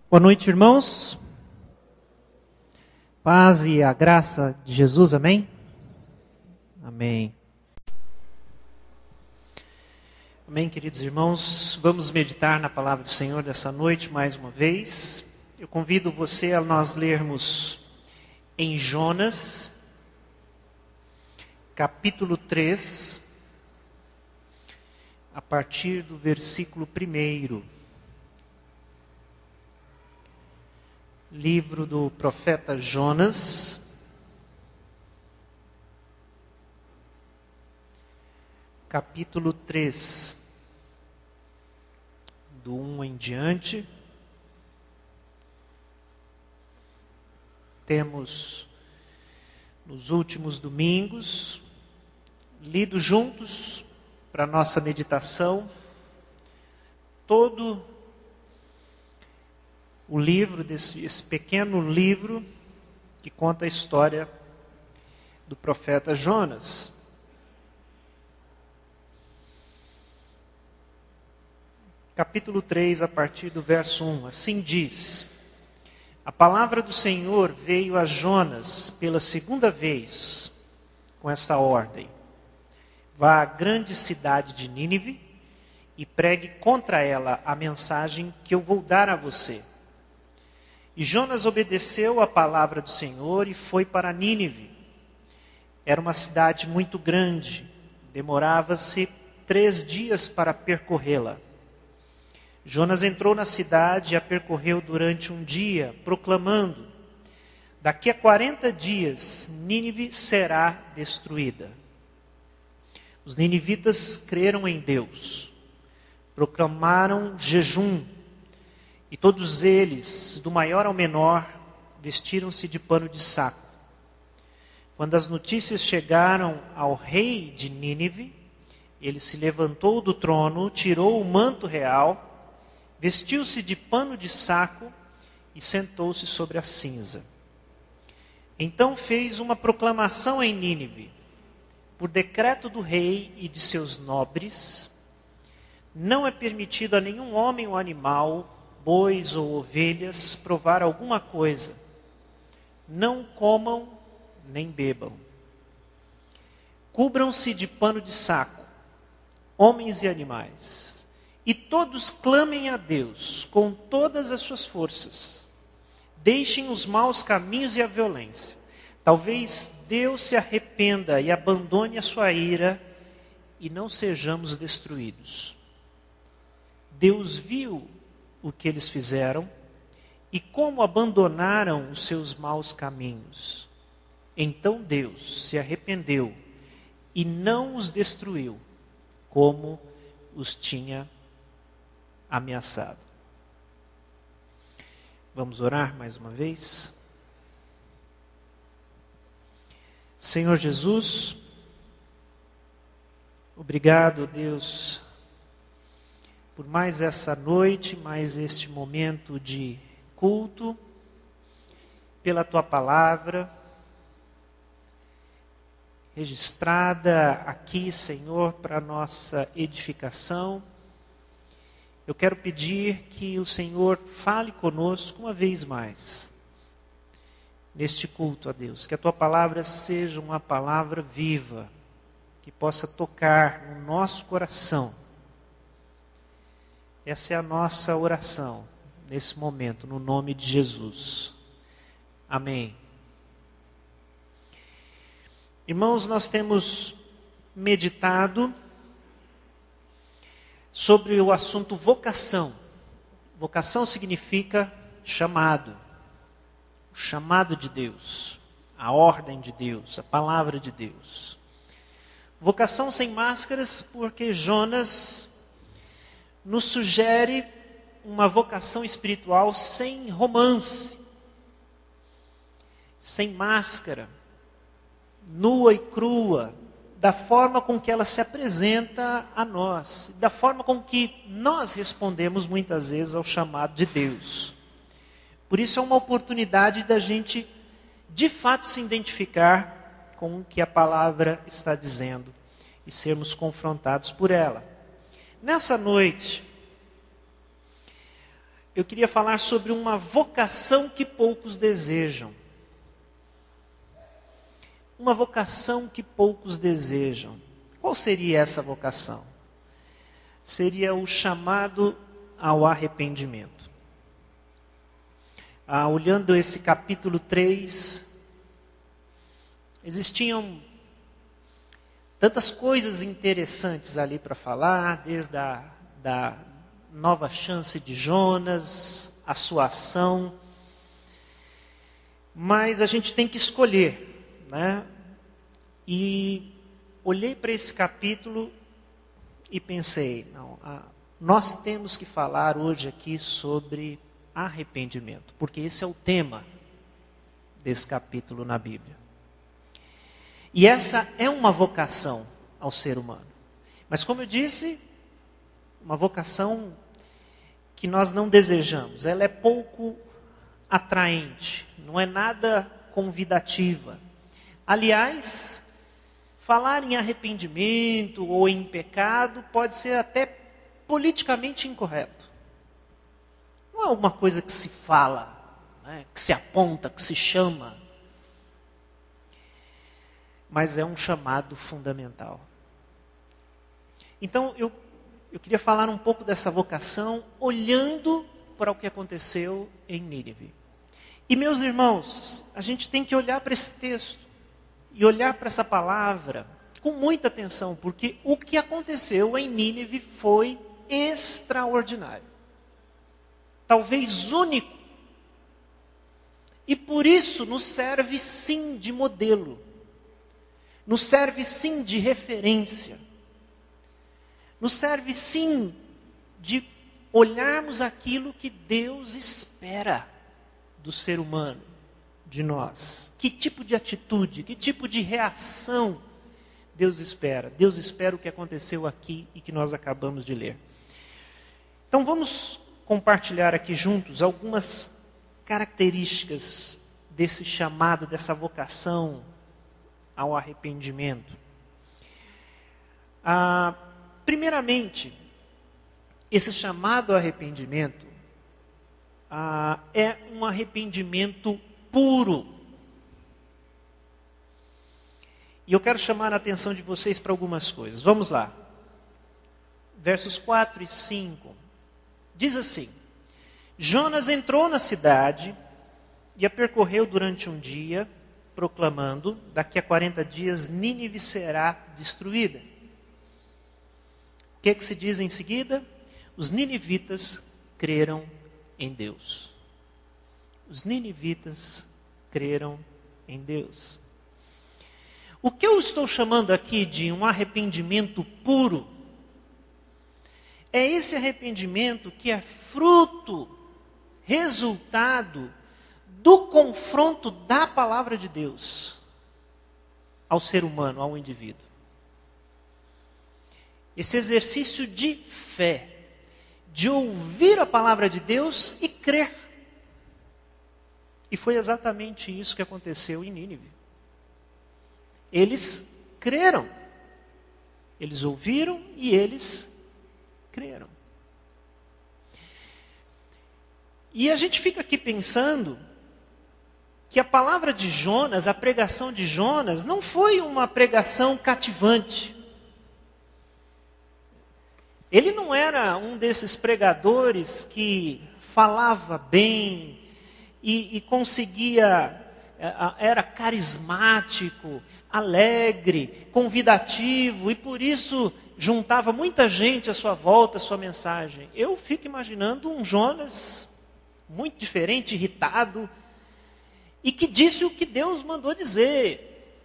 Boa noite, irmãos. Paz e a graça de Jesus, amém? Amém. Amém, queridos irmãos. Vamos meditar na palavra do Senhor dessa noite mais uma vez. Eu convido você a nós lermos em Jonas, capítulo 3, a partir do versículo 1. Livro do profeta Jonas, capítulo 3, do 1 em diante. Temos, nos últimos domingos, lido juntos para nossa meditação todo o livro, esse pequeno livro que conta a história do profeta Jonas. Capítulo 3, a partir do verso 1, assim diz: A palavra do Senhor veio a Jonas pela segunda vez, com essa ordem: Vá à grande cidade de Nínive e pregue contra ela a mensagem que eu vou dar a você. E Jonas obedeceu à palavra do Senhor e foi para Nínive. Era uma cidade muito grande, demorava-se 3 dias para percorrê-la. Jonas entrou na cidade e a percorreu durante um dia, proclamando: Daqui a 40 dias, Nínive será destruída. Os ninivitas creram em Deus, proclamaram jejum, e todos eles, do maior ao menor, vestiram-se de pano de saco. Quando as notícias chegaram ao rei de Nínive, ele se levantou do trono, tirou o manto real, vestiu-se de pano de saco e sentou-se sobre a cinza. Então fez uma proclamação em Nínive: Por decreto do rei e de seus nobres, não é permitido a nenhum homem ou animal, bois ou ovelhas, provar alguma coisa. Não comam nem bebam. Cubram-se de pano de saco, homens e animais, e todos clamem a Deus com todas as suas forças. Deixem os maus caminhos e a violência. Talvez Deus se arrependa e abandone a sua ira e não sejamos destruídos. Deus viu o que eles fizeram e como abandonaram os seus maus caminhos. Então Deus se arrependeu e não os destruiu, como os tinha ameaçado. Vamos orar mais uma vez? Senhor Jesus, obrigado, Deus, por mais essa noite, mais este momento de culto, pela Tua palavra, registrada aqui, Senhor, para nossa edificação. Eu quero pedir que o Senhor fale conosco uma vez mais, neste culto a Deus, que a Tua palavra seja uma palavra viva, que possa tocar no nosso coração. Essa é a nossa oração nesse momento, no nome de Jesus. Amém. Irmãos, nós temos meditado sobre o assunto vocação. Vocação significa chamado. O chamado de Deus, a ordem de Deus, a palavra de Deus. Vocação sem máscaras, porque Jonas nos sugere uma vocação espiritual sem romance, sem máscara, nua e crua, da forma com que ela se apresenta a nós, da forma com que nós respondemos muitas vezes ao chamado de Deus. Por isso é uma oportunidade da gente, de fato, se identificar com o que a palavra está dizendo e sermos confrontados por ela. Nessa noite, eu queria falar sobre uma vocação que poucos desejam. Uma vocação que poucos desejam. Qual seria essa vocação? Seria o chamado ao arrependimento. Olhando esse capítulo 3, existiam tantas coisas interessantes ali para falar, desde da nova chance de Jonas, a sua ação. Mas a gente tem que escolher, né? E olhei para esse capítulo e pensei, não, nós temos que falar hoje aqui sobre arrependimento, porque esse é o tema desse capítulo na Bíblia. E essa é uma vocação ao ser humano. Mas como eu disse, uma vocação que nós não desejamos. Ela é pouco atraente, não é nada convidativa. Aliás, falar em arrependimento ou em pecado pode ser até politicamente incorreto. Não é alguma coisa que se fala, né, que se aponta, que se chama. Mas é um chamado fundamental. Então, eu queria falar um pouco dessa vocação, olhando para o que aconteceu em Nínive. E, meus irmãos, a gente tem que olhar para esse texto, e olhar para essa palavra com muita atenção, porque o que aconteceu em Nínive foi extraordinário. Talvez único. E por isso nos serve sim de modelo. Nos serve sim de referência. Nos serve sim de olharmos aquilo que Deus espera do ser humano, de nós. Que tipo de atitude, que tipo de reação Deus espera? Deus espera o que aconteceu aqui e que nós acabamos de ler. Então vamos compartilhar aqui juntos algumas características desse chamado, dessa vocação ao arrependimento. Primeiramente, esse chamado ao arrependimento é um arrependimento puro. E eu quero chamar a atenção de vocês para algumas coisas. Vamos lá. Versos 4 e 5. Diz assim: Jonas entrou na cidade e a percorreu durante um dia, proclamando: daqui a 40 dias Nínive será destruída. O que se diz em seguida? Os ninivitas creram em Deus. Os ninivitas creram em Deus. O que eu estou chamando aqui de um arrependimento puro é esse arrependimento que é fruto, resultado do confronto da palavra de Deus ao ser humano, ao indivíduo. Esse exercício de fé, de ouvir a palavra de Deus e crer. E foi exatamente isso que aconteceu em Nínive. Eles creram. Eles ouviram e eles creram. E a gente fica aqui pensando que a palavra de Jonas, a pregação de Jonas, não foi uma pregação cativante. Ele não era um desses pregadores que falava bem e conseguia, era carismático, alegre, convidativo, e por isso juntava muita gente à sua volta, à sua mensagem. Eu fico imaginando um Jonas muito diferente, irritado, e que disse o que Deus mandou dizer,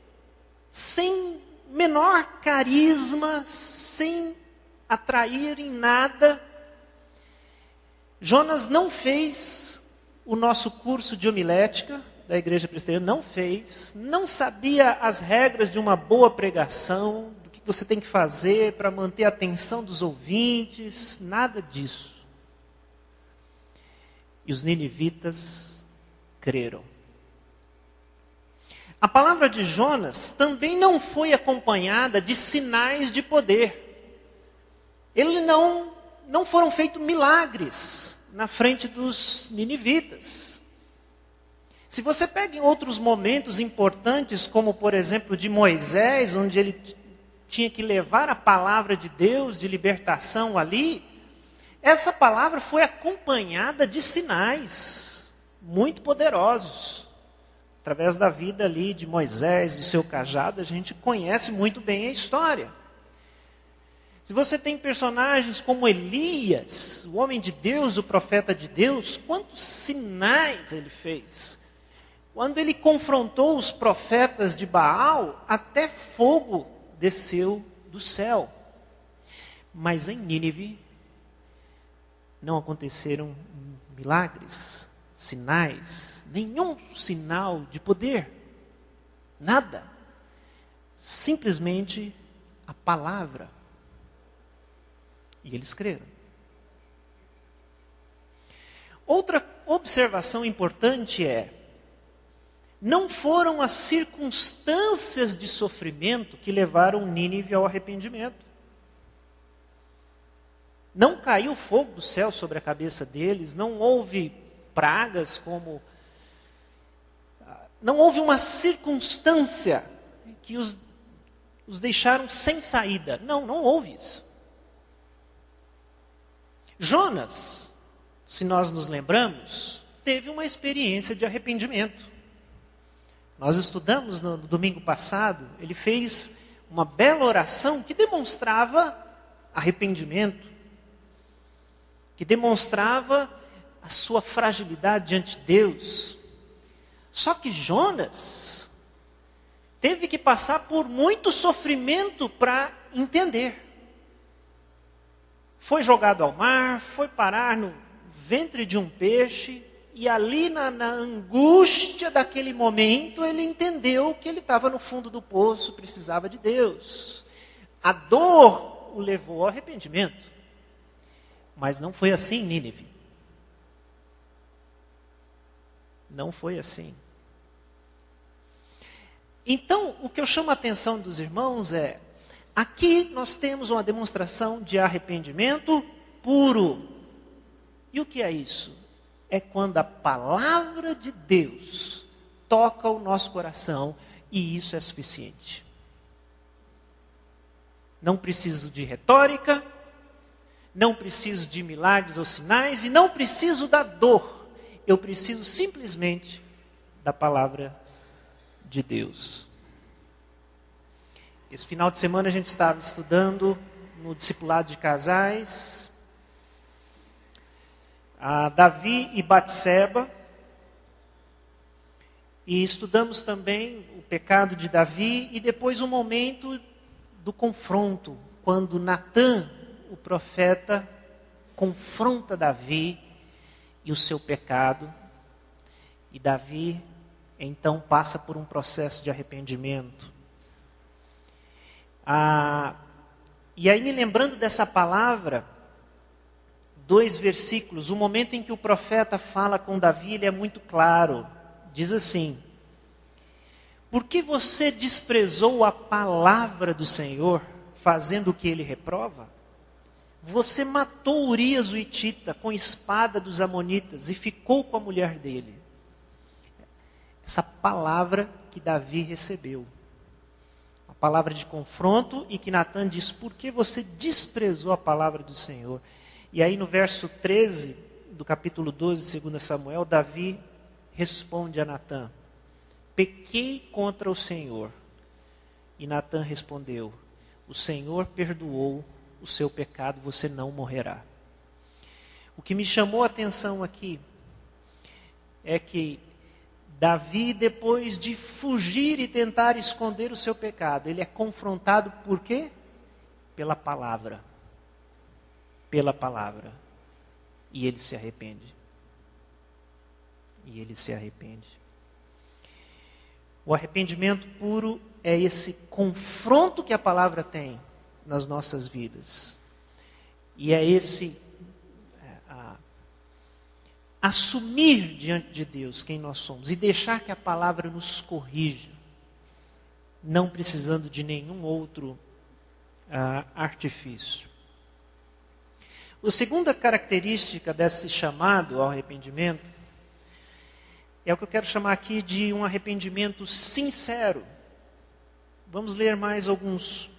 sem menor carisma, sem atrair em nada. Jonas não fez o nosso curso de homilética da Igreja Presbiteriana, não fez, não sabia as regras de uma boa pregação, do que você tem que fazer para manter a atenção dos ouvintes, nada disso. E os ninivitas creram. A palavra de Jonas também não foi acompanhada de sinais de poder. Não foram feitos milagres na frente dos ninivitas. Se você pega em outros momentos importantes, como por exemplo de Moisés, onde ele tinha que levar a palavra de Deus de libertação ali, essa palavra foi acompanhada de sinais muito poderosos. Através da vida ali de Moisés, do seu cajado, a gente conhece muito bem a história. Se você tem personagens como Elias, o homem de Deus, o profeta de Deus, quantos sinais ele fez? Quando ele confrontou os profetas de Baal, até fogo desceu do céu. Mas em Nínive não aconteceram milagres, sinais, nenhum sinal de poder, nada. Simplesmente a palavra. E eles creram. Outra observação importante é: não foram as circunstâncias de sofrimento que levaram Nínive ao arrependimento. Não caiu fogo do céu sobre a cabeça deles, não houve pragas como... Não houve uma circunstância que os deixaram sem saída. Não houve isso. Jonas, se nós nos lembramos, teve uma experiência de arrependimento. Nós estudamos no domingo passado, ele fez uma bela oração que demonstrava arrependimento, que demonstrava a sua fragilidade diante de Deus. Só que Jonas teve que passar por muito sofrimento para entender. Foi jogado ao mar, foi parar no ventre de um peixe, e ali na angústia daquele momento, ele entendeu que ele estava no fundo do poço, precisava de Deus. A dor o levou ao arrependimento. Mas não foi assim em Nínive. Não foi assim. Então, o que eu chamo a atenção dos irmãos é: aqui nós temos uma demonstração de arrependimento puro. E o que é isso? É quando a palavra de Deus toca o nosso coração, e isso é suficiente. Não preciso de retórica, não preciso de milagres ou sinais, e não preciso da dor. Eu preciso simplesmente da palavra de Deus. Esse final de semana a gente estava estudando no discipulado de casais, a Davi e Batseba, e estudamos também o pecado de Davi, e depois o momento do confronto, quando Natã, o profeta, confronta Davi e o seu pecado, e Davi então passa por um processo de arrependimento. E aí, me lembrando dessa palavra, 2 versículos, o momento em que o profeta fala com Davi, ele é muito claro. Diz assim: por que você desprezou a palavra do Senhor, fazendo o que ele reprova? Você matou Urias o hitita com espada dos amonitas e ficou com a mulher dele. Essa palavra que Davi recebeu. A palavra de confronto, e que Natã diz: por que você desprezou a palavra do Senhor? E aí no verso 13 do capítulo 12 de 2 Samuel, Davi responde a Natã: pequei contra o Senhor. E Natã respondeu: o Senhor perdoou o seu pecado, você não morrerá. O que me chamou a atenção aqui é que Davi, depois de fugir e tentar esconder o seu pecado, ele é confrontado por quê? Pela palavra. Pela palavra. E ele se arrepende. E ele se arrepende. O arrependimento puro é esse confronto que a palavra tem nas nossas vidas. E é esse assumir diante de Deus quem nós somos e deixar que a palavra nos corrija, não precisando de nenhum outro artifício. A segunda característica desse chamado ao arrependimento é o que eu quero chamar aqui de um arrependimento sincero. Vamos ler mais alguns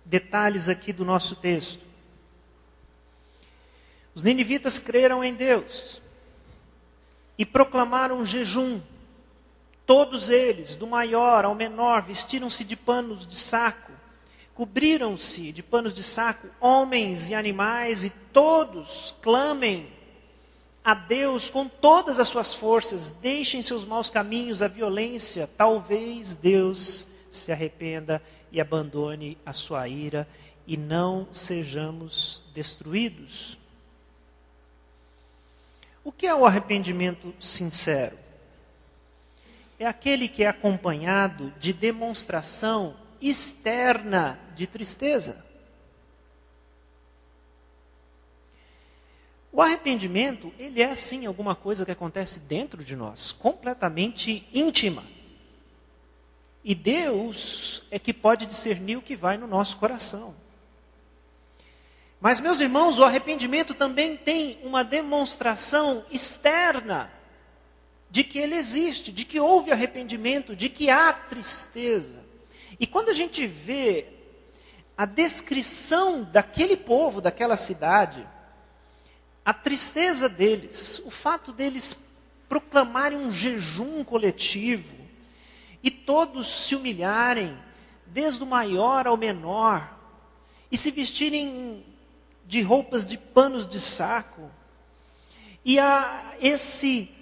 detalhes aqui do nosso texto. Os ninivitas creram em Deus e proclamaram jejum. Todos eles, do maior ao menor, vestiram-se de panos de saco, cobriram-se de panos de saco, homens e animais, e todos clamem a Deus com todas as suas forças, deixem seus maus caminhos, a violência, talvez Deus se arrependa e abandone a sua ira e não sejamos destruídos. O que é o arrependimento sincero? É aquele que é acompanhado de demonstração externa de tristeza. O arrependimento, ele é sim alguma coisa que acontece dentro de nós, completamente íntima. E Deus é que pode discernir o que vai no nosso coração. Mas, meus irmãos, o arrependimento também tem uma demonstração externa de que ele existe, de que houve arrependimento, de que há tristeza. E quando a gente vê a descrição daquele povo, daquela cidade, a tristeza deles, o fato deles proclamarem um jejum coletivo e todos se humilharem, desde o maior ao menor, e se vestirem de roupas de panos de saco, e há esse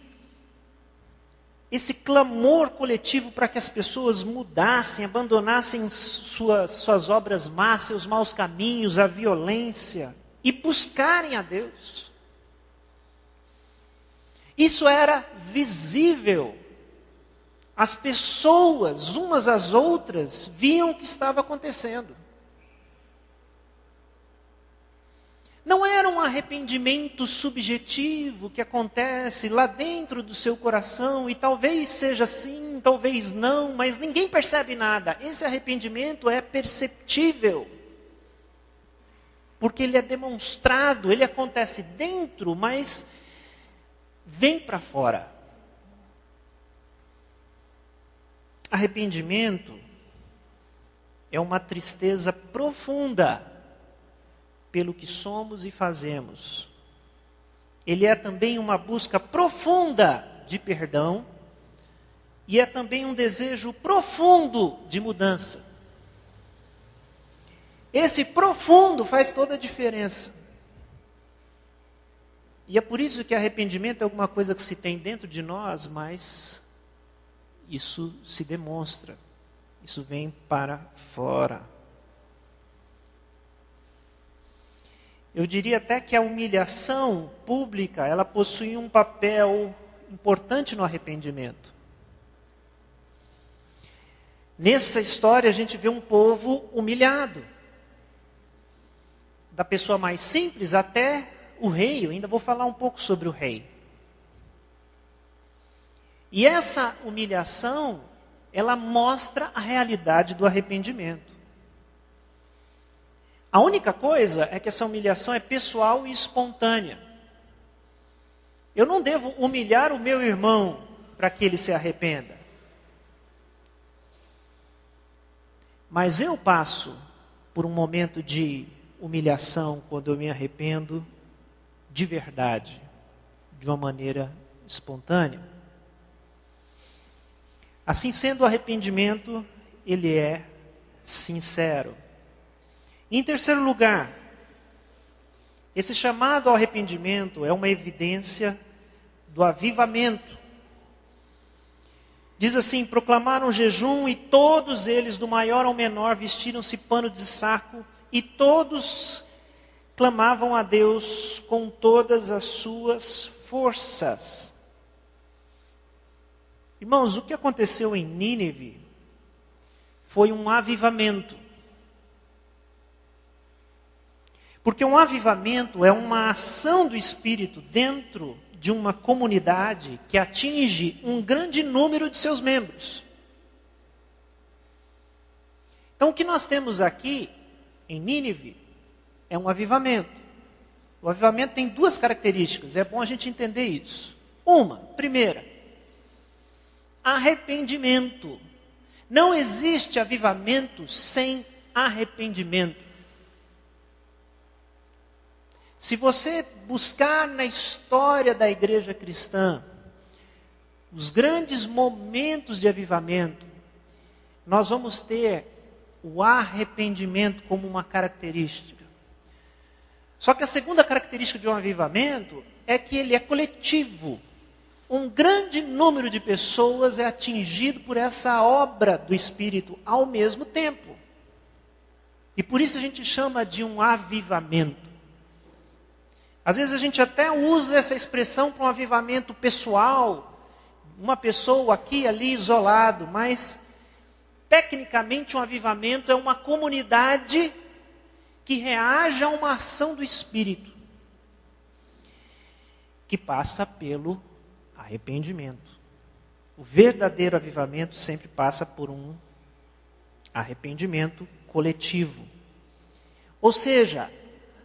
clamor coletivo para que as pessoas mudassem, abandonassem suas obras más, seus maus caminhos, a violência, e buscarem a Deus. Isso era visível. As pessoas, umas às outras, viam o que estava acontecendo. Não era um arrependimento subjetivo que acontece lá dentro do seu coração, e talvez seja assim, talvez não, mas ninguém percebe nada. Esse arrependimento é perceptível, porque ele é demonstrado, ele acontece dentro, mas vem para fora. Arrependimento é uma tristeza profunda pelo que somos e fazemos. Ele é também uma busca profunda de perdão e é também um desejo profundo de mudança. Esse profundo faz toda a diferença. E é por isso que arrependimento é alguma coisa que se tem dentro de nós, mas isso se demonstra, isso vem para fora. Eu diria até que a humilhação pública, ela possui um papel importante no arrependimento. Nessa história a gente vê um povo humilhado. Da pessoa mais simples até o rei, eu ainda vou falar um pouco sobre o rei. E essa humilhação, ela mostra a realidade do arrependimento. A única coisa é que essa humilhação é pessoal e espontânea. Eu não devo humilhar o meu irmão para que ele se arrependa. Mas eu passo por um momento de humilhação quando eu me arrependo de verdade, de uma maneira espontânea. Assim sendo, o arrependimento, ele é sincero. Em terceiro lugar, esse chamado ao arrependimento é uma evidência do avivamento. Diz assim: proclamaram jejum e todos eles, do maior ao menor, vestiram-se pano de saco e todos clamavam a Deus com todas as suas forças. Irmãos, o que aconteceu em Nínive foi um avivamento. Porque um avivamento é uma ação do Espírito dentro de uma comunidade que atinge um grande número de seus membros. Então, o que nós temos aqui em Nínive é um avivamento. O avivamento tem duas características, é bom a gente entender isso. Primeira, arrependimento. Não existe avivamento sem arrependimento. Se você buscar na história da igreja cristã, os grandes momentos de avivamento, nós vamos ter o arrependimento como uma característica. Só que a segunda característica de um avivamento é que ele é coletivo. Um grande número de pessoas é atingido por essa obra do Espírito ao mesmo tempo. E por isso a gente chama de um avivamento. Às vezes a gente até usa essa expressão para um avivamento pessoal, uma pessoa aqui e ali isolado, mas tecnicamente um avivamento é uma comunidade que reage a uma ação do Espírito, que passa pelo arrependimento. O verdadeiro avivamento sempre passa por um arrependimento coletivo. Ou seja,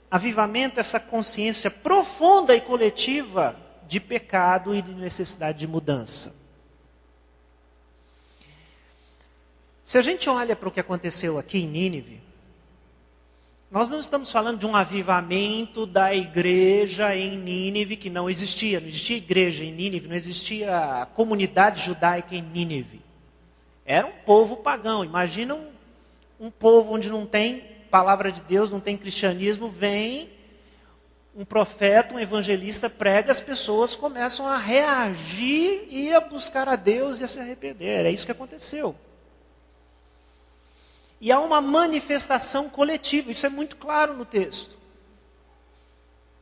avivamento é essa consciência profunda e coletiva de pecado e de necessidade de mudança. Se a gente olha para o que aconteceu aqui em Nínive, nós não estamos falando de um avivamento da igreja em Nínive que não existia. Não existia igreja em Nínive, não existia comunidade judaica em Nínive. Era um povo pagão. Imagina um povo onde não tem palavra de Deus, não tem cristianismo, vem um profeta, um evangelista, prega, as pessoas começam a reagir e a buscar a Deus e a se arrepender. É isso que aconteceu. E há uma manifestação coletiva, isso é muito claro no texto.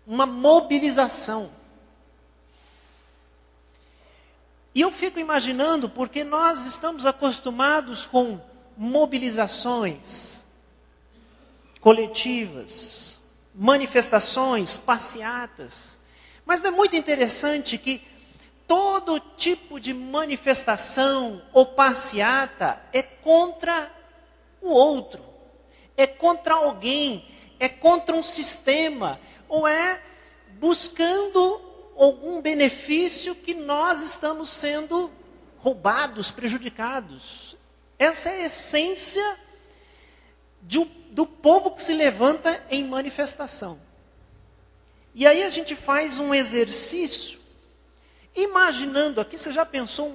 Uma mobilização. E eu fico imaginando, porque nós estamos acostumados com mobilizações coletivas, manifestações, passeatas. Mas não é muito interessante que todo tipo de manifestação ou passeata é contra o outro, é contra alguém, é contra um sistema, ou é buscando algum benefício que nós estamos sendo roubados, prejudicados. Essa é a essência do povo que se levanta em manifestação. E aí a gente faz um exercício, imaginando aqui, você já pensou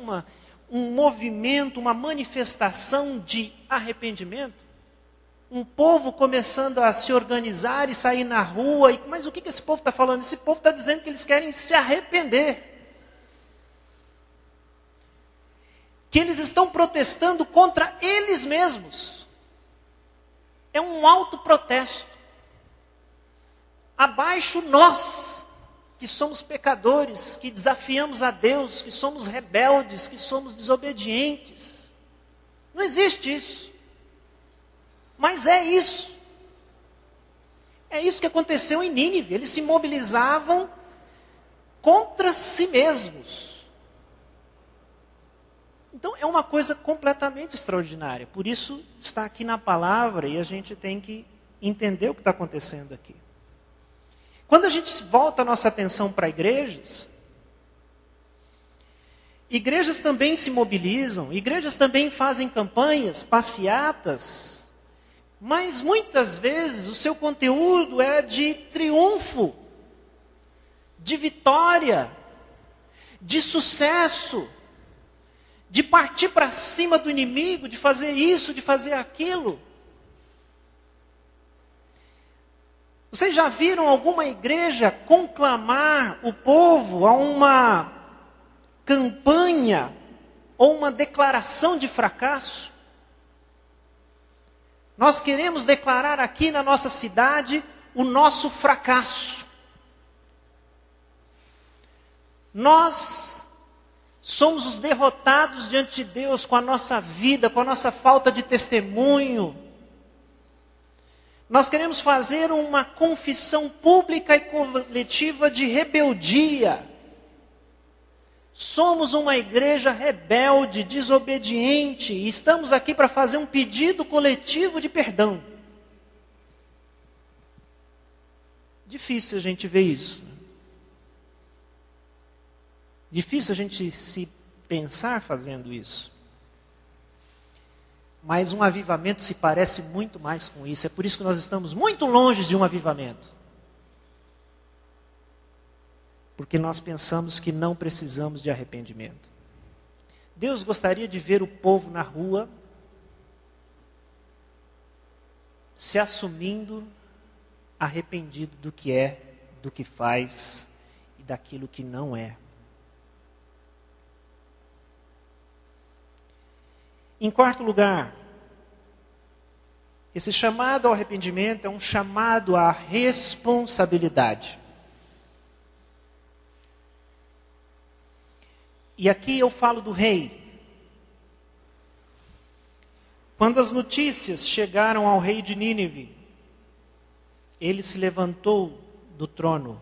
um movimento, uma manifestação de arrependimento? Um povo começando a se organizar e sair na rua. Mas o que esse povo está falando? Esse povo está dizendo que eles querem se arrepender. Que eles estão protestando contra eles mesmos. É um autoprotesto. Abaixo nós, que somos pecadores, que desafiamos a Deus, que somos rebeldes, que somos desobedientes. Não existe isso. Mas é isso. É isso que aconteceu em Nínive. Eles se mobilizavam contra si mesmos. Então é uma coisa completamente extraordinária. Por isso está aqui na palavra e a gente tem que entender o que está acontecendo aqui. Quando a gente volta a nossa atenção para igrejas também se mobilizam, igrejas também fazem campanhas, passeatas, mas muitas vezes o seu conteúdo é de triunfo, de vitória, de sucesso, de partir para cima do inimigo, de fazer isso, de fazer aquilo. Vocês já viram alguma igreja conclamar o povo a uma campanha ou uma declaração de fracasso? Nós queremos declarar aqui na nossa cidade o nosso fracasso. Nós somos os derrotados diante de Deus com a nossa vida, com a nossa falta de testemunho. Nós queremos fazer uma confissão pública e coletiva de rebeldia. Somos uma igreja rebelde, desobediente, e estamos aqui para fazer um pedido coletivo de perdão. Difícil a gente ver isso. Difícil a gente se pensar fazendo isso. Mas um avivamento se parece muito mais com isso. É por isso que nós estamos muito longe de um avivamento. Porque nós pensamos que não precisamos de arrependimento. Deus gostaria de ver o povo na rua se assumindo arrependido do que é, do que faz e daquilo que não é. Em quarto lugar, esse chamado ao arrependimento é um chamado à responsabilidade. E aqui eu falo do rei. Quando as notícias chegaram ao rei de Nínive, ele se levantou do trono,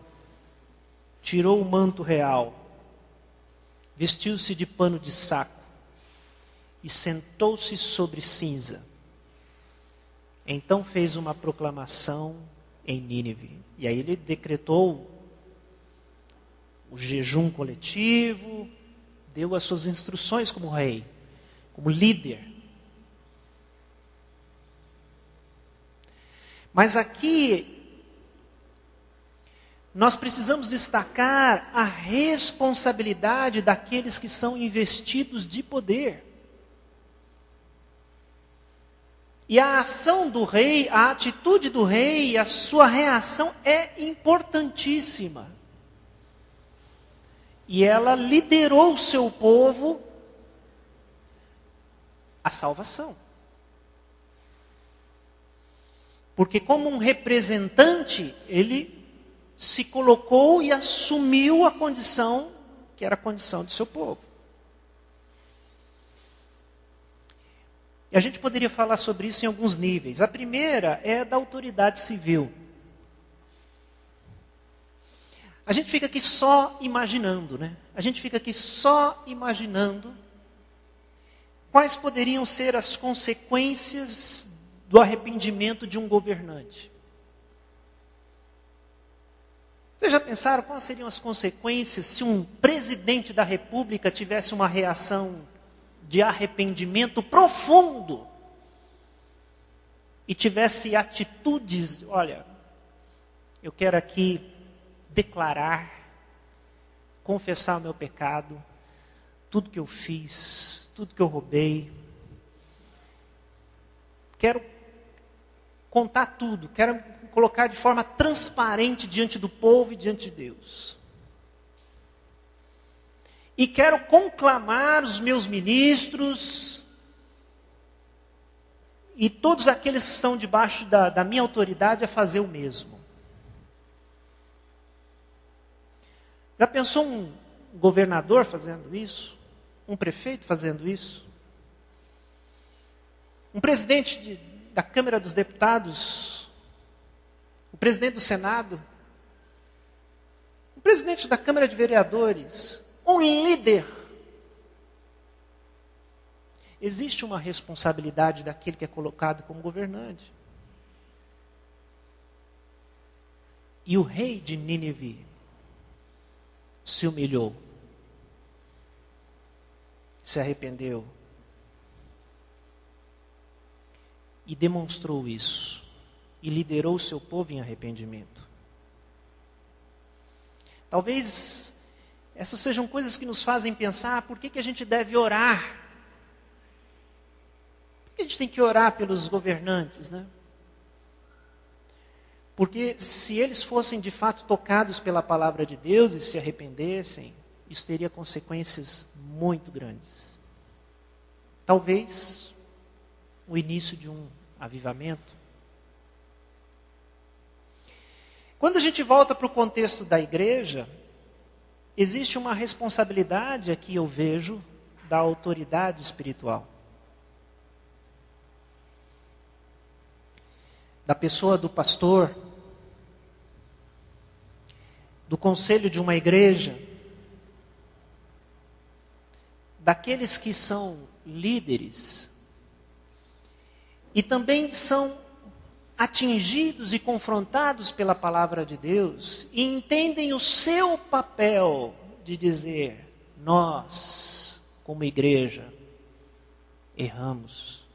tirou o manto real, vestiu-se de pano de saco e sentou-se sobre cinza. Então fez uma proclamação em Nínive. E aí ele decretou o jejum coletivo, deu as suas instruções como rei, como líder. Mas aqui, nós precisamos destacar a responsabilidade daqueles que são investidos de poder. E a ação do rei, a atitude do rei, a sua reação é importantíssima. E ela liderou o seu povo à salvação. Porque como um representante, ele se colocou e assumiu a condição que era a condição do seu povo. E a gente poderia falar sobre isso em alguns níveis. A primeira é da autoridade civil. A gente fica aqui só imaginando, né? A gente fica aqui só imaginando quais poderiam ser as consequências do arrependimento de um governante. Vocês já pensaram quais seriam as consequências se um presidente da República tivesse uma reação de arrependimento profundo e tivesse atitudes, olha, eu quero aqui declarar, confessar o meu pecado, tudo que eu fiz, tudo que eu roubei, quero contar tudo, quero colocar de forma transparente diante do povo e diante de Deus. E quero conclamar os meus ministros e todos aqueles que estão debaixo da minha autoridade a fazer o mesmo. Já pensou um governador fazendo isso? Um prefeito fazendo isso? Um presidente da Câmara dos Deputados? O presidente do Senado? O presidente da Câmara de Vereadores? Um líder. Existe uma responsabilidade daquele que é colocado como governante. E o rei de Nínive se humilhou, se arrependeu e demonstrou isso e liderou o seu povo em arrependimento. Talvez essas sejam coisas que nos fazem pensar por que a gente deve orar. Por que a gente tem que orar pelos governantes, né? Porque se eles fossem de fato tocados pela palavra de Deus e se arrependessem, isso teria consequências muito grandes. Talvez o início de um avivamento. Quando a gente volta para o contexto da igreja, existe uma responsabilidade aqui, eu vejo, da autoridade espiritual. Da pessoa do pastor, do conselho de uma igreja, daqueles que são líderes e também são atingidos e confrontados pela palavra de Deus e entendem o seu papel de dizer: nós, como igreja, erramos,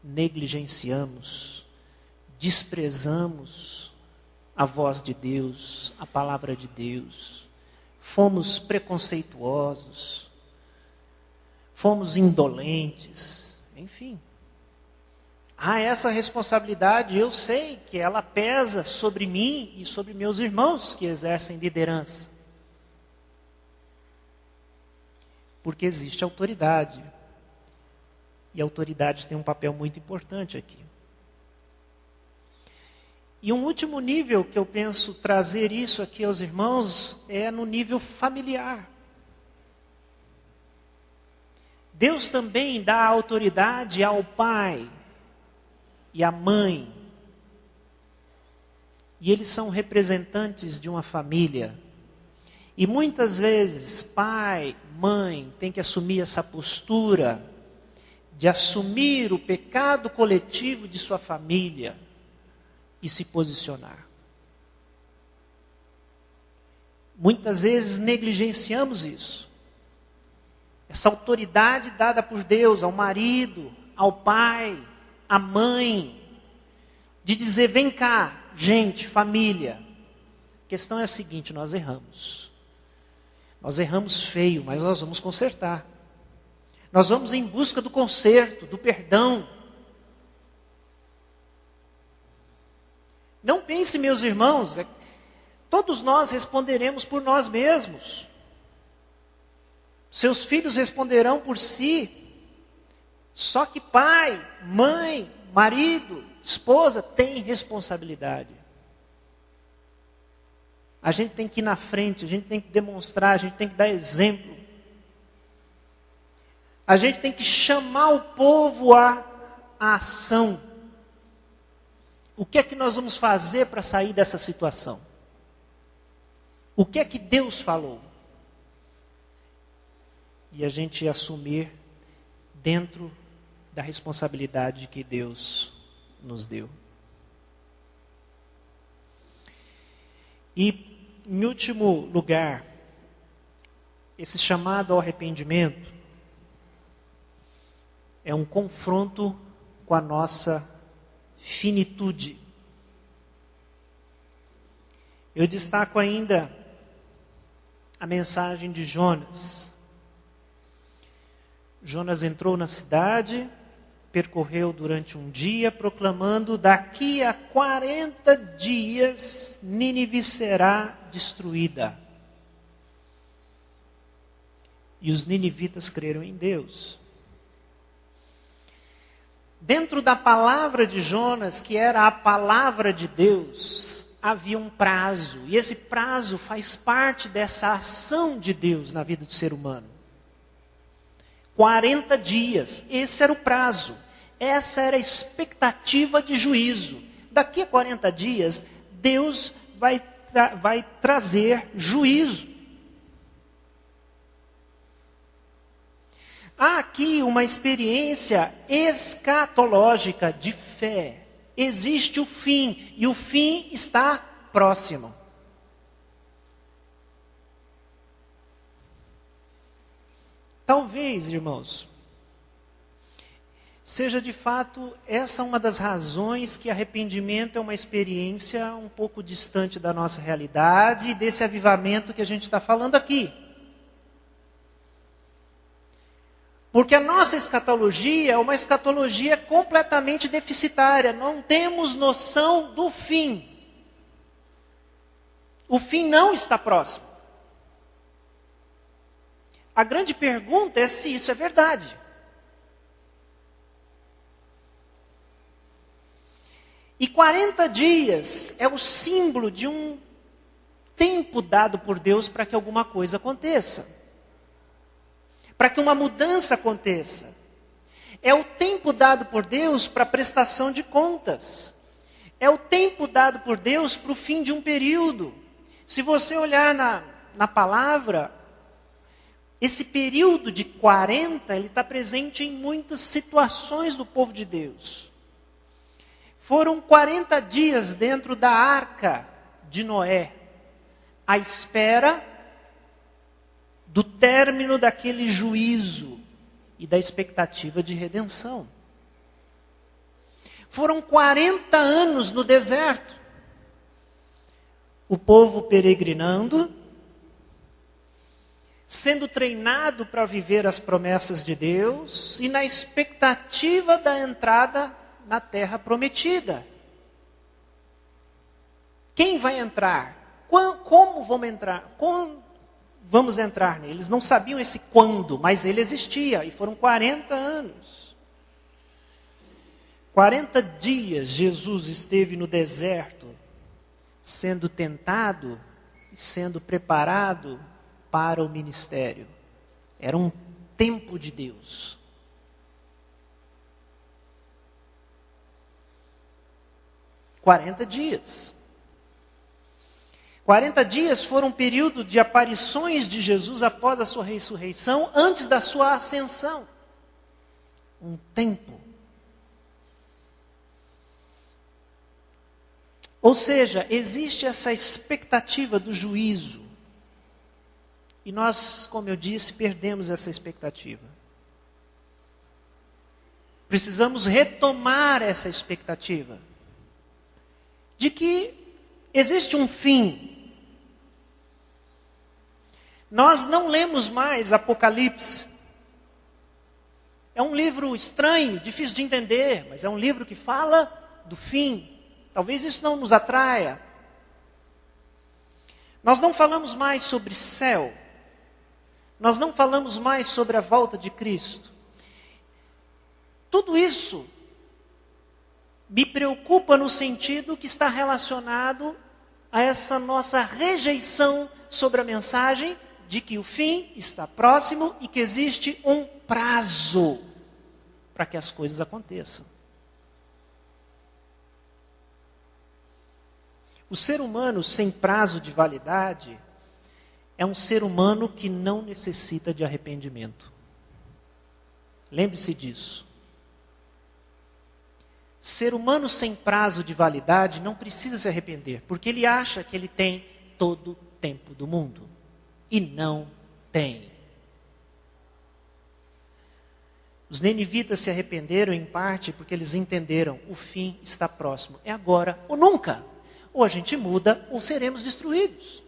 negligenciamos, desprezamos a voz de Deus, a palavra de Deus, fomos preconceituosos, fomos indolentes, enfim. Há essa responsabilidade, eu sei que ela pesa sobre mim e sobre meus irmãos que exercem liderança. Porque existe autoridade. E a autoridade tem um papel muito importante aqui. E um último nível que eu penso trazer isso aqui aos irmãos é no nível familiar. Deus também dá autoridade ao pai e à mãe. E eles são representantes de uma família. E muitas vezes pai, mãe tem que assumir essa postura de assumir o pecado coletivo de sua família e se posicionar. Muitas vezes negligenciamos isso. Essa autoridade dada por Deus ao marido, ao pai, à mãe, de dizer: vem cá, gente, família. A questão é a seguinte: nós erramos. Nós erramos feio, mas nós vamos consertar. Nós vamos em busca do conserto, do perdão. Não pense, meus irmãos, todos nós responderemos por nós mesmos. Seus filhos responderão por si. Só que pai, mãe, marido, esposa têm responsabilidade. A gente tem que ir na frente, a gente tem que demonstrar, a gente tem que dar exemplo. A gente tem que chamar o povo à ação. O que é que nós vamos fazer para sair dessa situação? O que é que Deus falou? E a gente assumir dentro da responsabilidade que Deus nos deu. E, em último lugar, esse chamado ao arrependimento é um confronto com a nossa finitude. Eu destaco ainda a mensagem de Jonas. Jonas entrou na cidade, percorreu durante um dia, proclamando: daqui a 40 dias Nínive será destruída. E os ninivitas creram em Deus. Dentro da palavra de Jonas, que era a palavra de Deus, havia um prazo. E esse prazo faz parte dessa ação de Deus na vida do ser humano. 40 dias, esse era o prazo. Essa era a expectativa de juízo. Daqui a 40 dias, Deus vai trazer juízo. Há aqui uma experiência escatológica de fé. Existe o fim, e o fim está próximo. Talvez, irmãos, seja de fato essa uma das razões que arrependimento é uma experiência um pouco distante da nossa realidade e desse avivamento que a gente está falando aqui. Porque a nossa escatologia é uma escatologia completamente deficitária. Não temos noção do fim. O fim não está próximo. A grande pergunta é se isso é verdade. E 40 dias é o símbolo de um tempo dado por Deus para que alguma coisa aconteça. Para que uma mudança aconteça. É o tempo dado por Deus para a prestação de contas. É o tempo dado por Deus para o fim de um período. Se você olhar na palavra, esse período de 40, ele está presente em muitas situações do povo de Deus. Foram 40 dias dentro da arca de Noé, à espera do término daquele juízo e da expectativa de redenção. Foram 40 anos no deserto, o povo peregrinando, sendo treinado para viver as promessas de Deus e na expectativa da entrada na terra prometida. Quem vai entrar? Como vamos entrar? Como vamos entrar nele? Eles não sabiam esse quando, mas ele existia, e foram 40 anos. 40 dias Jesus esteve no deserto, sendo tentado e sendo preparado para o ministério. Era um tempo de Deus. Quarenta dias. 40 dias foram um período de aparições de Jesus após a sua ressurreição, antes da sua ascensão. Um tempo. Ou seja, existe essa expectativa do juízo. E nós, como eu disse, perdemos essa expectativa. Precisamos retomar essa expectativa de que existe um fim. Nós não lemos mais Apocalipse. É um livro estranho, difícil de entender, mas é um livro que fala do fim. Talvez isso não nos atraia. Nós não falamos mais sobre céu. Nós não falamos mais sobre a volta de Cristo. Tudo isso me preocupa no sentido que está relacionado a essa nossa rejeição sobre a mensagem de que o fim está próximo e que existe um prazo para que as coisas aconteçam. O ser humano sem prazo de validade é um ser humano que não necessita de arrependimento. Lembre-se disso. Ser humano sem prazo de validade não precisa se arrepender, porque ele acha que ele tem todo o tempo do mundo. E não tem. Os ninivitas se arrependeram em parte porque eles entenderam: o fim está próximo. É agora ou nunca. Ou a gente muda ou seremos destruídos.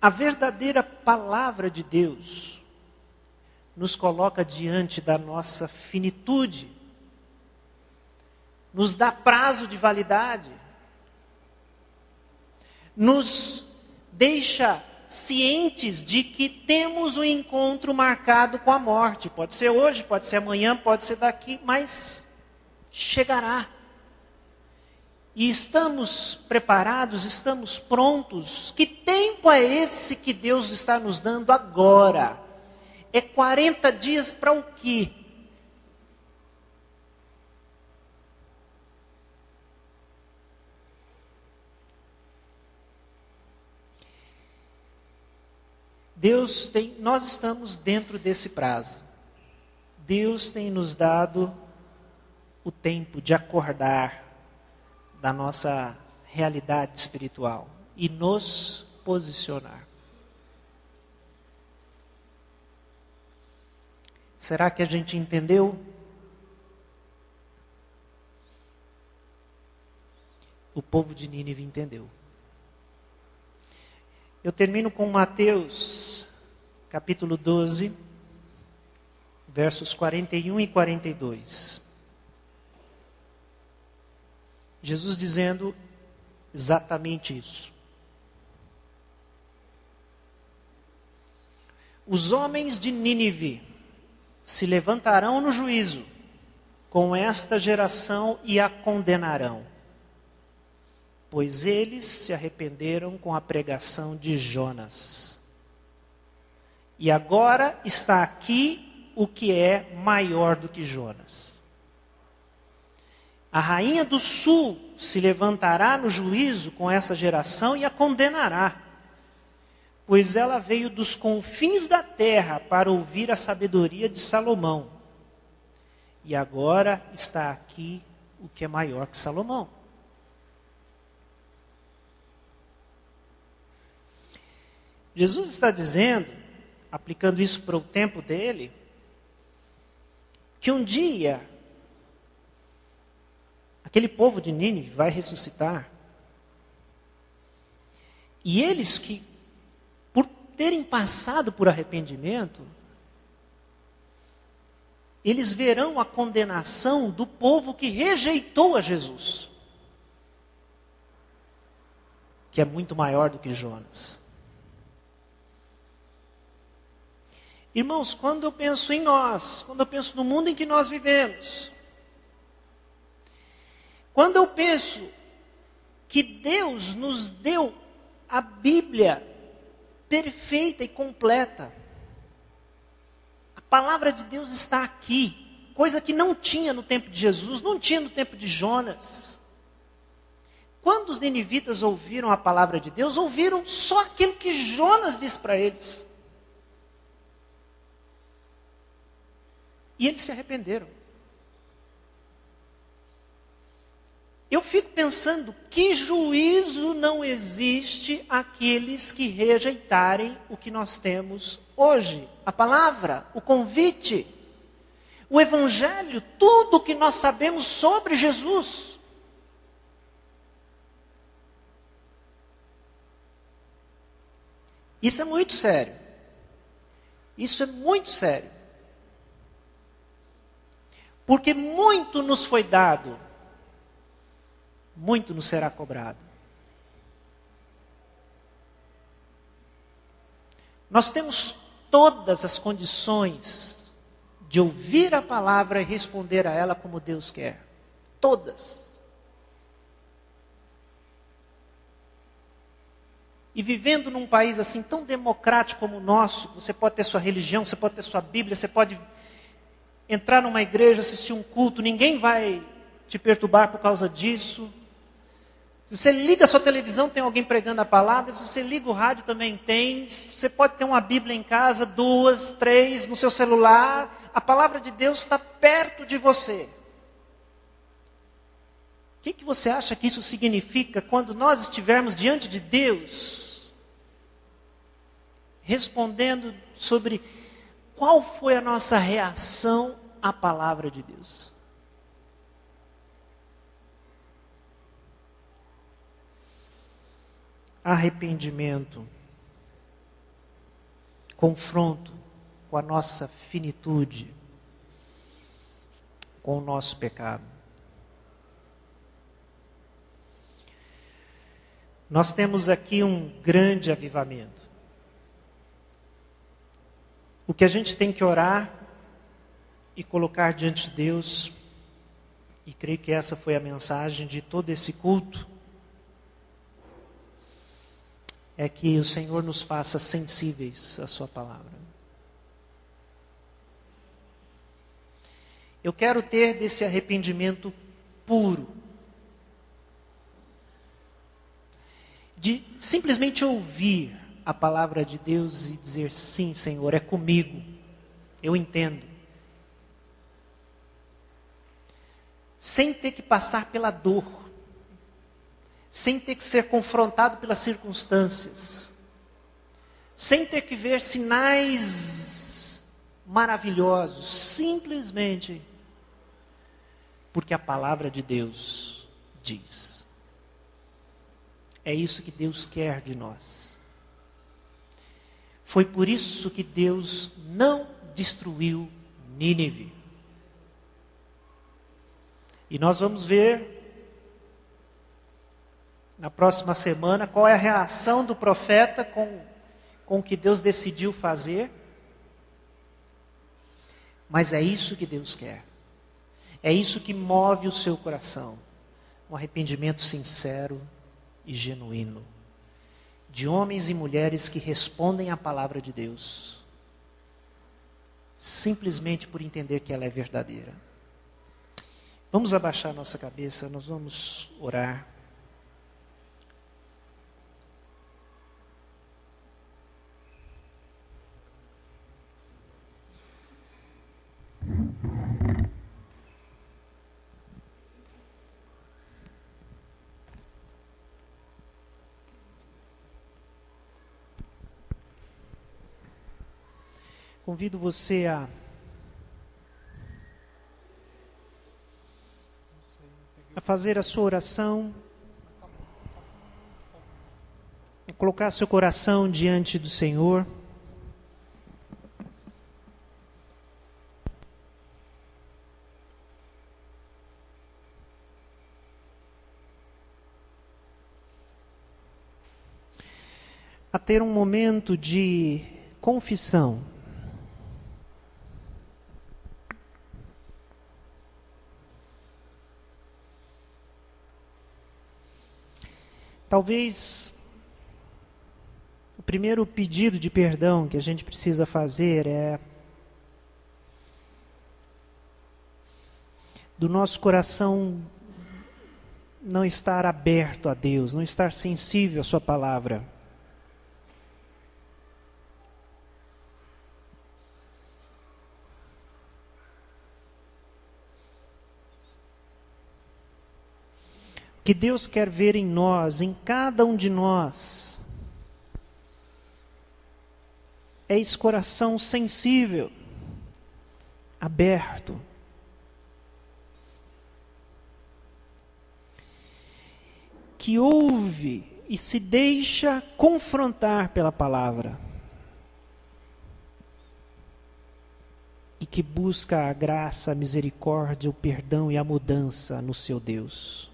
A verdadeira palavra de Deus nos coloca diante da nossa finitude, nos dá prazo de validade, nos deixa cientes de que temos um encontro marcado com a morte. Pode ser hoje, pode ser amanhã, pode ser daqui, mas chegará. E estamos preparados, estamos prontos. Que tempo é esse que Deus está nos dando agora? É 40 dias para o quê? Nós estamos dentro desse prazo. Deus tem nos dado o tempo de acordar da nossa realidade espiritual e nos posicionar. Será que a gente entendeu? O povo de Nínive entendeu. Eu termino com Mateus, capítulo 12, versos 41 e 42. Jesus dizendo exatamente isso. Os homens de Nínive se levantarão no juízo com esta geração e a condenarão, pois eles se arrependeram com a pregação de Jonas. E agora está aqui o que é maior do que Jonas. A rainha do sul se levantará no juízo com essa geração e a condenará, pois ela veio dos confins da terra para ouvir a sabedoria de Salomão. e agora está aqui o que é maior que Salomão. Jesus está dizendo, aplicando isso para o tempo dele, que um dia aquele povo de Nínive vai ressuscitar. E eles que, por terem passado por arrependimento, eles verão a condenação do povo que rejeitou a Jesus, que é muito maior do que Jonas. Irmãos, quando eu penso em nós, quando eu penso no mundo em que nós vivemos, quando eu penso que Deus nos deu a Bíblia perfeita e completa, a palavra de Deus está aqui, coisa que não tinha no tempo de Jesus, não tinha no tempo de Jonas. Quando os ninivitas ouviram a palavra de Deus, ouviram só aquilo que Jonas disse para eles. E eles se arrependeram. Eu fico pensando, que juízo não existe àqueles que rejeitarem o que nós temos hoje? A palavra, o convite, o evangelho, tudo o que nós sabemos sobre Jesus. Isso é muito sério. Isso é muito sério. Porque muito nos foi dado, muito nos será cobrado. Nós temos todas as condições de ouvir a palavra e responder a ela como Deus quer. Todas. E vivendo num país assim tão democrático como o nosso, você pode ter sua religião, você pode ter sua Bíblia, você pode entrar numa igreja, assistir um culto, ninguém vai te perturbar por causa disso. Se você liga a sua televisão, tem alguém pregando a palavra. Se você liga o rádio, também tem. Você pode ter uma Bíblia em casa, 2, 3, no seu celular. A palavra de Deus está perto de você. O que você acha que isso significa quando nós estivermos diante de Deus, respondendo sobre qual foi a nossa reação à palavra de Deus? Arrependimento, confronto com a nossa finitude, com o nosso pecado. Nós temos aqui um grande avivamento. O que a gente tem que orar e colocar diante de Deus, e creio que essa foi a mensagem de todo esse culto, é que o Senhor nos faça sensíveis à sua palavra. Eu quero ter desse arrependimento puro, de simplesmente ouvir a palavra de Deus e dizer: sim, Senhor, é comigo, eu entendo. Sem ter que passar pela dor, sem ter que ser confrontado pelas circunstâncias, sem ter que ver sinais maravilhosos, simplesmente porque a palavra de Deus diz. É isso que Deus quer de nós. Foi por isso que Deus não destruiu Nínive. E nós vamos ver na próxima semana qual é a reação do profeta com o que Deus decidiu fazer. Mas é isso que Deus quer. É isso que move o seu coração. Um arrependimento sincero e genuíno. De homens e mulheres que respondem à palavra de Deus. Simplesmente por entender que ela é verdadeira. Vamos abaixar nossa cabeça, nós vamos orar. Convido você a fazer a sua oração, a colocar seu coração diante do Senhor. A ter um momento de confissão. Talvez o primeiro pedido de perdão que a gente precisa fazer é do nosso coração não estar aberto a Deus, não estar sensível à sua palavra. Que Deus quer ver em nós, em cada um de nós, é esse coração sensível, aberto. Que ouve e se deixa confrontar pela palavra. E que busca a graça, a misericórdia, o perdão e a mudança no seu Deus.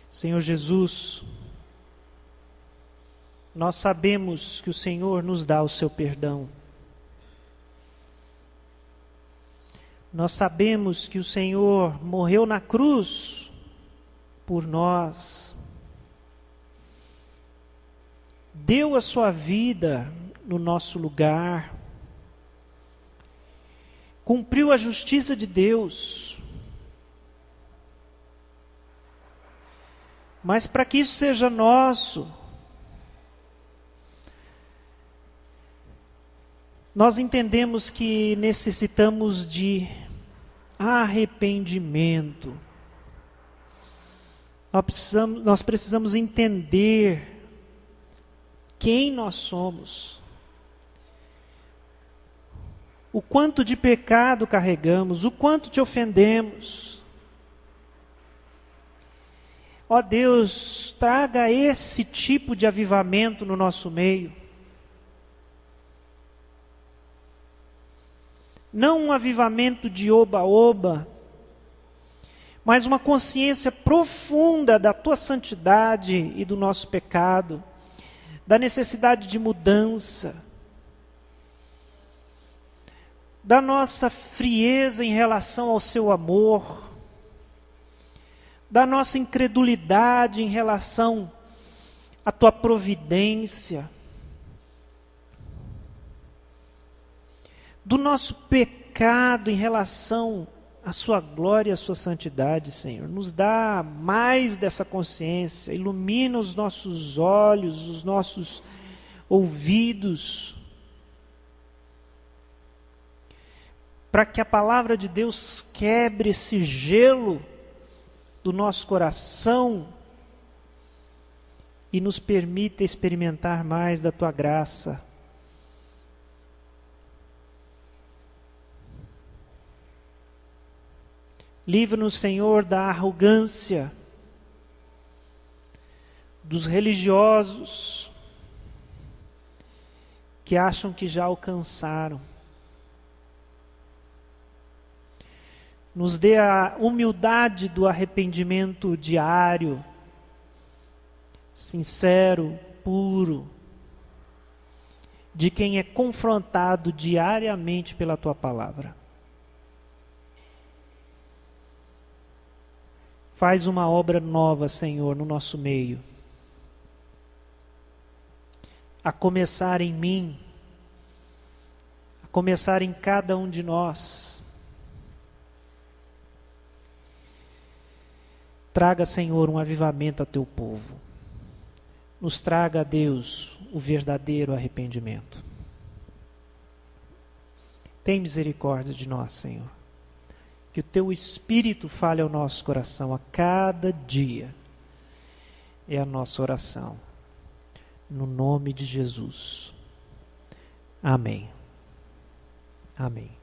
Senhor Jesus, nós sabemos que o Senhor nos dá o seu perdão. Nós sabemos que o Senhor morreu na cruz por nós. Deu a sua vida no nosso lugar. Cumpriu a justiça de Deus. Mas para que isso seja nosso, nós entendemos que necessitamos de arrependimento. Nós precisamos entender quem nós somos, o quanto de pecado carregamos, o quanto te ofendemos. Ó Deus, traga esse tipo de avivamento no nosso meio. Não um avivamento de oba-oba, mas uma consciência profunda da tua santidade e do nosso pecado, da necessidade de mudança, da nossa frieza em relação ao seu amor, da nossa incredulidade em relação à tua providência, do nosso pecado em relação à sua glória e à sua santidade, Senhor. Nos dá mais dessa consciência, ilumina os nossos olhos, os nossos ouvidos, para que a palavra de Deus quebre esse gelo do nosso coração e nos permita experimentar mais da tua graça. Livra-nos, Senhor, da arrogância dos religiosos que acham que já alcançaram. Nos dê a humildade do arrependimento diário, sincero, puro, de quem é confrontado diariamente pela tua palavra. Faz uma obra nova, Senhor, no nosso meio. A começar em mim, a começar em cada um de nós. Traga, Senhor, um avivamento a teu povo. Nos traga, Deus, o verdadeiro arrependimento. Tem misericórdia de nós, Senhor. Que o teu Espírito fale ao nosso coração a cada dia, é a nossa oração. No nome de Jesus. Amém. Amém.